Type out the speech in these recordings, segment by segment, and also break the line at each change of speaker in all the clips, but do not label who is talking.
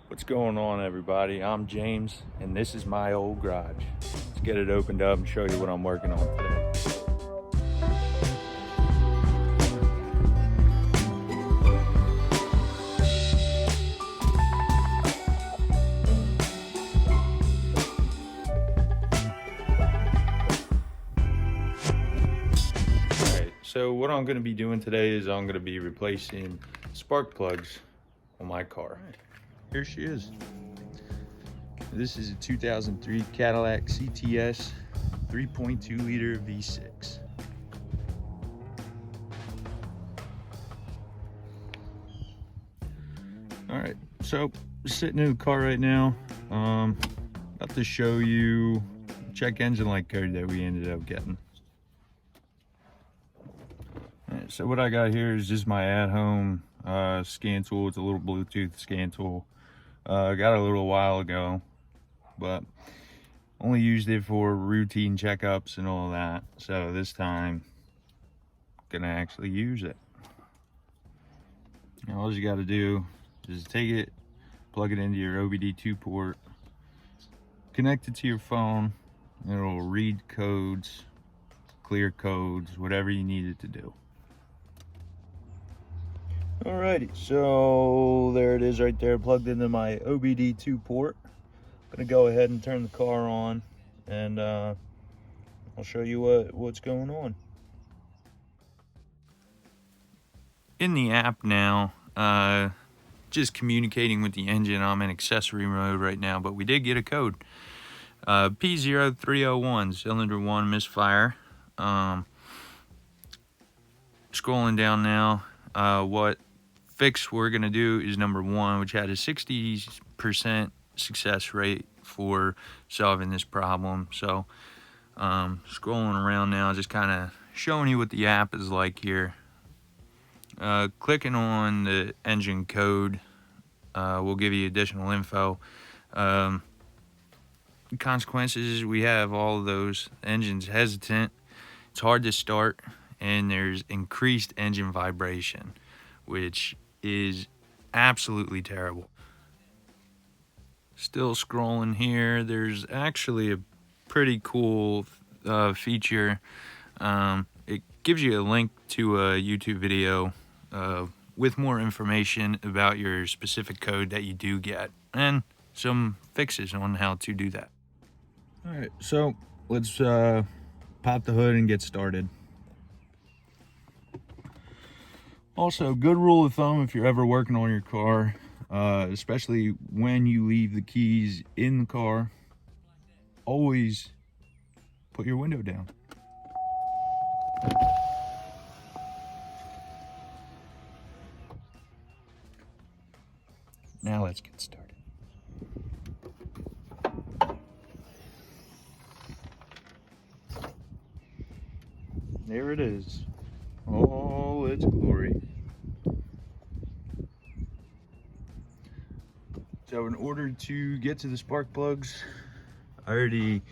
What's going on, everybody? I'm James and this is my old garage. Let's get it opened up and show you what I'm working on today. Alright, so what I'm going to be doing today is I'm going to be replacing spark plugs on my car. Here she is. This is a 2003 Cadillac CTS 3.2 liter V6. All right, so sitting in the car right now. About to show you check engine light code that we ended up getting. All right, so what I got here is just my at-home scan tool. It's a little Bluetooth scan tool. I got it a little while ago, but only used it for routine checkups and all that. So this time, gonna actually use it. Now all you gotta do is take it, plug it into your OBD2 port, connect it to your phone, and it'll read codes, clear codes, whatever you need it to do. Alrighty, so there it is right there, plugged into my OBD2 port. Gonna go ahead and turn the car on, and I'll show you what's going on. In the app now, just communicating with the engine. I'm in accessory mode right now, but we did get a code. P0301, cylinder 1 misfire. Scrolling down now, what fix we're gonna do is number 1, which had a 60% success rate for solving this problem. So scrolling around now, just kind of showing you what the app is like here. Clicking on the engine code will give you additional info. Consequences, we have all of those. The engine's hesitant, it's hard to start, and there's increased engine vibration, which is absolutely terrible. Still scrolling here, there's actually a pretty cool feature. It gives you a link to a YouTube video with more information about your specific code that you do get, and some fixes on how to do that. All right, so let's pop the hood and get started. Also, good rule of thumb if you're ever working on your car, especially when you leave the keys in the car, always put your window down. Now let's get started. There it is. All its glory. So in order to get to the spark plugs, I already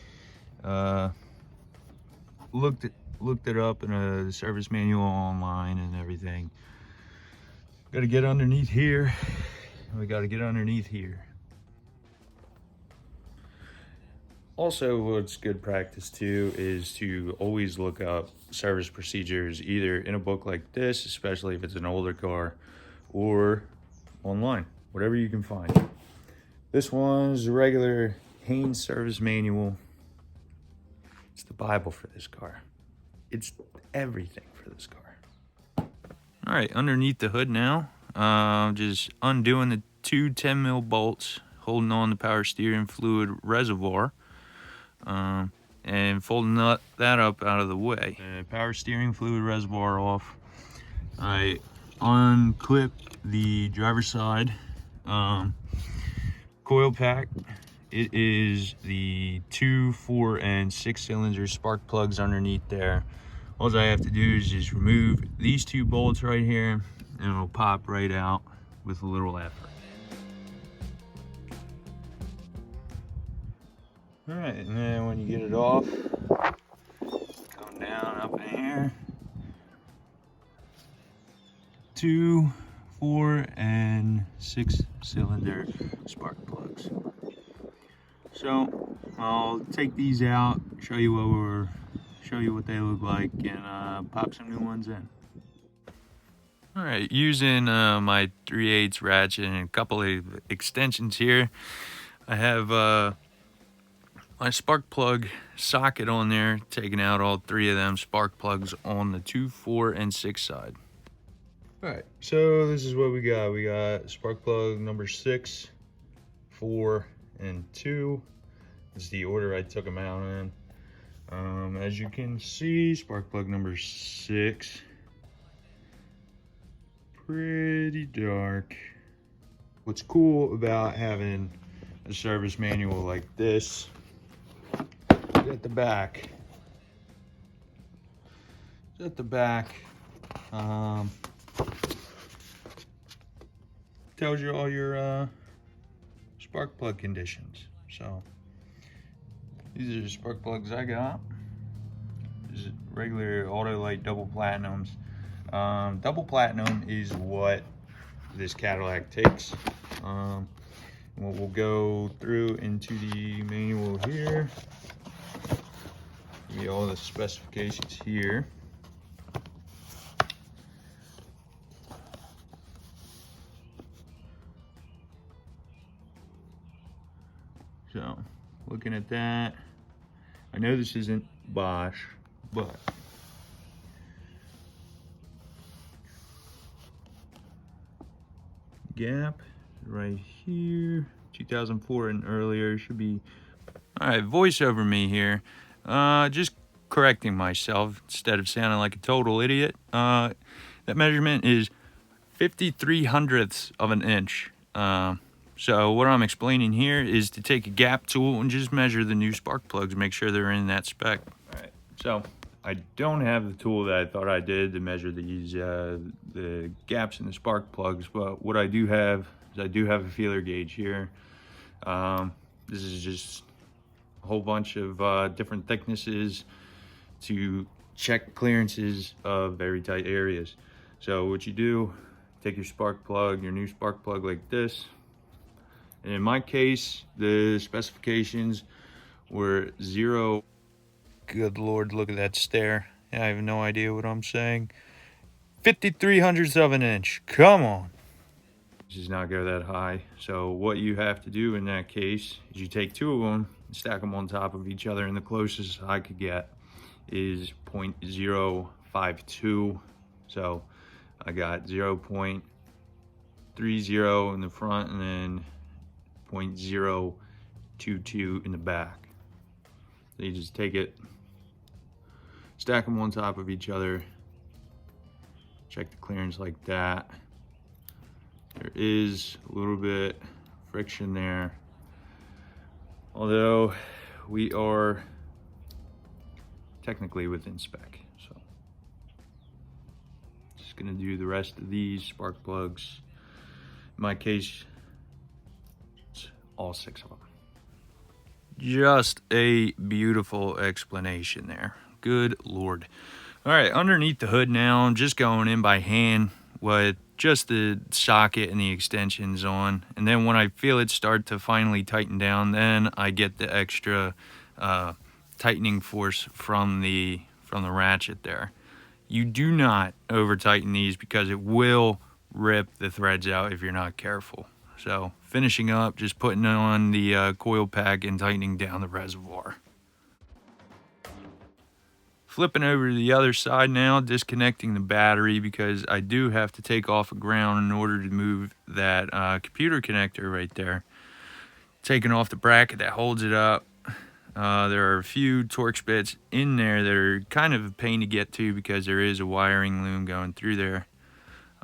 looked it up in a service manual online and everything. Got to get underneath here. We got to get underneath here. Also, what's good practice too is to always look up service procedures, either in a book like this, especially if it's an older car, or online, whatever you can find. This one's a regular Haynes service manual. It's the Bible for this car. It's everything for this car. All right, underneath the hood now, just undoing the two 10mm bolts, holding on the power steering fluid reservoir, and folding that up out of the way. The power steering fluid reservoir off. I unclip the driver's side coil pack. It is the 2, 4, and 6 cylinder spark plugs underneath there. All I have to do is just remove these 2 bolts right here, and it'll pop right out with a little effort. All right, and then when you get it off, come down up in here. 2, 4, and 6 cylinder spark plugs. So I'll take these out, show you what they look like, and pop some new ones in. All right, using my 3/8 ratchet and a couple of extensions here, I have my spark plug socket on there, taking out all 3 of them spark plugs on the 2, 4, and 6 side. All right, so this is what we got. We got spark plug number 6, 4, and 2. This is the order I took them out in. As you can see, spark plug number 6, pretty dark. What's cool about having a service manual like this, at the back, tells you all your spark plug conditions. So these are the spark plugs I got. This is regular Autolite double platinums. Double platinum is what this Cadillac takes. What we'll go through into the manual here. Give you all the specifications here. So, looking at that, I know this isn't Bosch, but gap right here, 2004 and earlier should be. All right, voice over me here. Just correcting myself instead of sounding like a total idiot. That measurement is 53 hundredths of an inch. So what I'm explaining here is to take a gap tool and just measure the new spark plugs, make sure they're in that spec. All right, so I don't have the tool that I thought I did to measure these the gaps in the spark plugs, but what I do have is I do have a feeler gauge here. This is just a whole bunch of different thicknesses to check clearances of very tight areas. So what you do, take your spark plug, your new spark plug like this. And in my case, the specifications were 0. Good Lord, look at that stare. I have no idea what I'm saying. 53 hundredths of an inch. Come on. This does not go that high. So what you have to do in that case is you take 2 of them and stack them on top of each other, and the closest I could get is 0.052. So I got 0.30 in the front and then 0.022 in the back. So you just take it, stack them on top of each other, check the clearance like that. There is a little bit friction there, although we are technically within spec. So just gonna do the rest of these spark plugs. In my case, it's all 6 of them. Just a beautiful explanation there. Good Lord. All right, underneath the hood now, I'm just going in by hand with just the socket and the extensions on. And then when I feel it start to finally tighten down, then I get the extra tightening force from the ratchet there. You do not over tighten these because it will rip the threads out if you're not careful. So finishing up, just putting on the coil pack and tightening down the reservoir. Flipping over to the other side now, disconnecting the battery because I do have to take off a ground in order to move that computer connector right there. Taking off the bracket that holds it up. There are a few Torx bits in there that are kind of a pain to get to because there is a wiring loom going through there.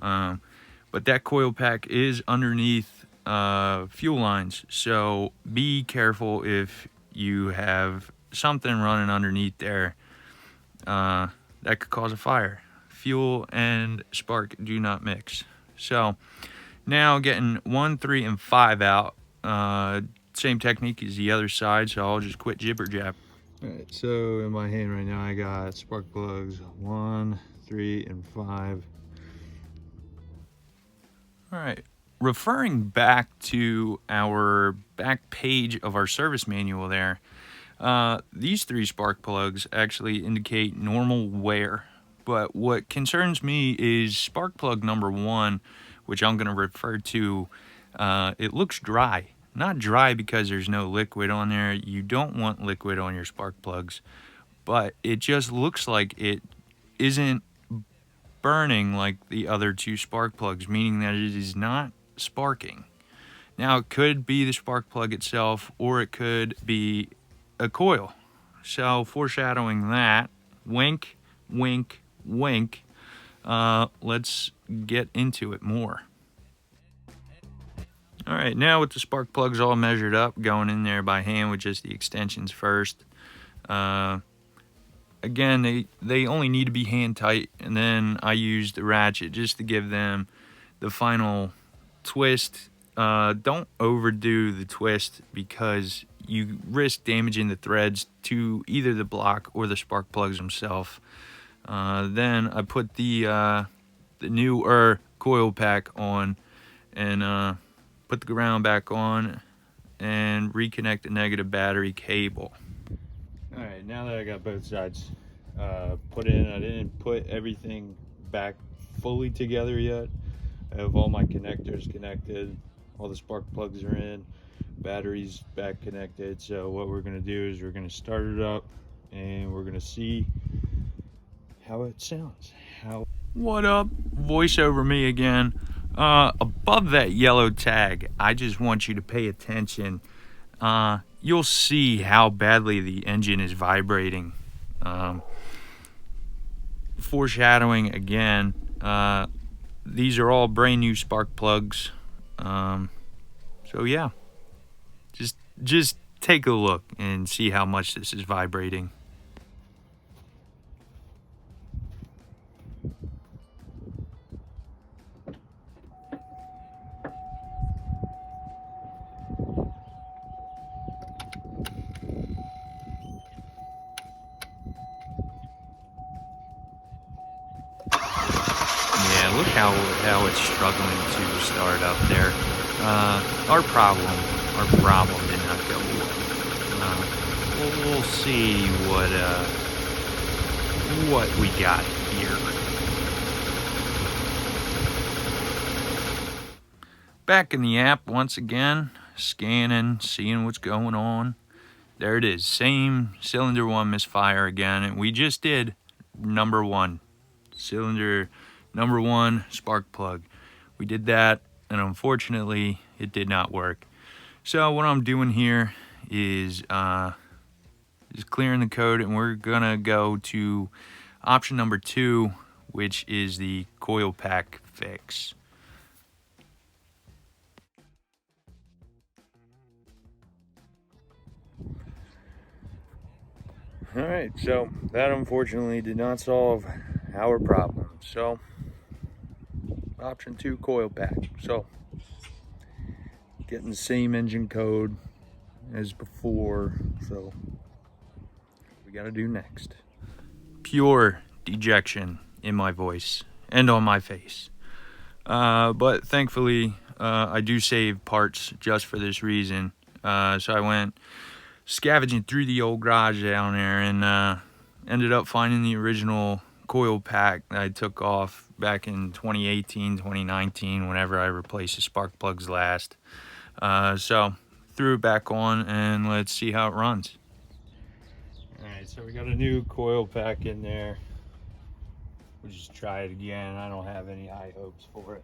But that coil pack is underneath fuel lines, so be careful if you have something running underneath there. That could cause a fire. Fuel and spark do not mix. So now getting 1, 3, and 5 out. Same technique as the other side, so I'll just quit jibber jab. All right, so in my hand right now I got spark plugs 1, 3, and 5. All right, referring back to our back page of our service manual there, these 3 spark plugs actually indicate normal wear. But what concerns me is spark plug number 1, which I'm going to refer to, it looks dry. Not dry because there's no liquid on there. You don't want liquid on your spark plugs. But it just looks like it isn't burning like the other 2 spark plugs, meaning that it is not sparking. Now, it could be the spark plug itself, or it could be a coil. So, foreshadowing that, wink, wink, wink, let's get into it more. All right, now with the spark plugs all measured up, going in there by hand with just the extensions first. Again, they only need to be hand tight, and then I use the ratchet just to give them the final twist. Don't overdo the twist because you risk damaging the threads to either the block or the spark plugs themselves. Then I put the newer coil pack on and put the ground back on and reconnect the negative battery cable. Alright, now that I got both sides put in, I didn't put everything back fully together yet. I have all my connectors connected, all the spark plugs are in, batteries back connected. So what we're going to do is we're going to start it up and we're going to see how it sounds. What up? Voice over me again. Above that yellow tag, I just want you to pay attention. You'll see how badly the engine is vibrating. Foreshadowing again, these are all brand new spark plugs. So yeah, just take a look and see how much this is vibrating. Yeah, look how it's struggling to start up there. Our problem did not go away. We'll see what we got here. Back in the app once again, scanning, seeing what's going on. There it is, same cylinder 1 misfire again, and we just did number 1. Cylinder number 1 spark plug. We did that, and unfortunately it did not work. So what I'm doing here is clearing the code, and we're gonna go to option number 2, which is the coil pack fix. Alright, so that unfortunately did not solve our problem. So option 2, coil pack. So getting the same engine code as before. So we got to do next. Pure dejection in my voice and on my face. But thankfully, I do save parts just for this reason. So I went scavenging through the old garage down there and ended up finding the original coil pack that I took off back in 2018, 2019, whenever I replaced the spark plugs last. So threw it back on, and let's see how it runs. Alright, so we got a new coil pack in there. We'll just try it again. I don't have any high hopes for it.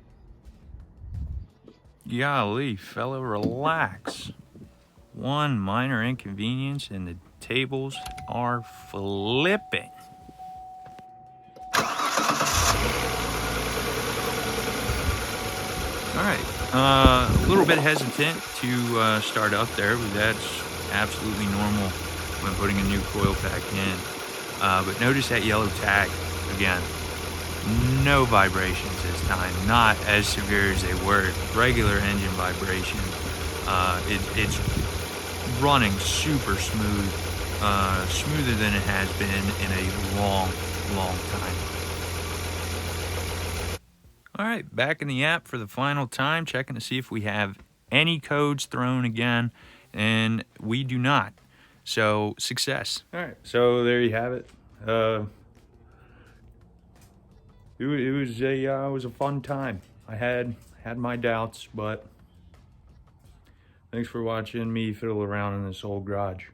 Golly, fella, relax. One minor inconvenience and the tables are flipping. Alright, a little bit hesitant to start up there, but that's absolutely normal when putting a new coil pack in. But notice that yellow tag again. No vibrations this time, not as severe as they were. Regular engine vibration. It's running super smooth, smoother than it has been in a long time. All right, back in the app for the final time, checking to see if we have any codes thrown again, and we do not. So, success. All right, so there you have it. It was a fun time. I had my doubts, but thanks for watching me fiddle around in this old garage.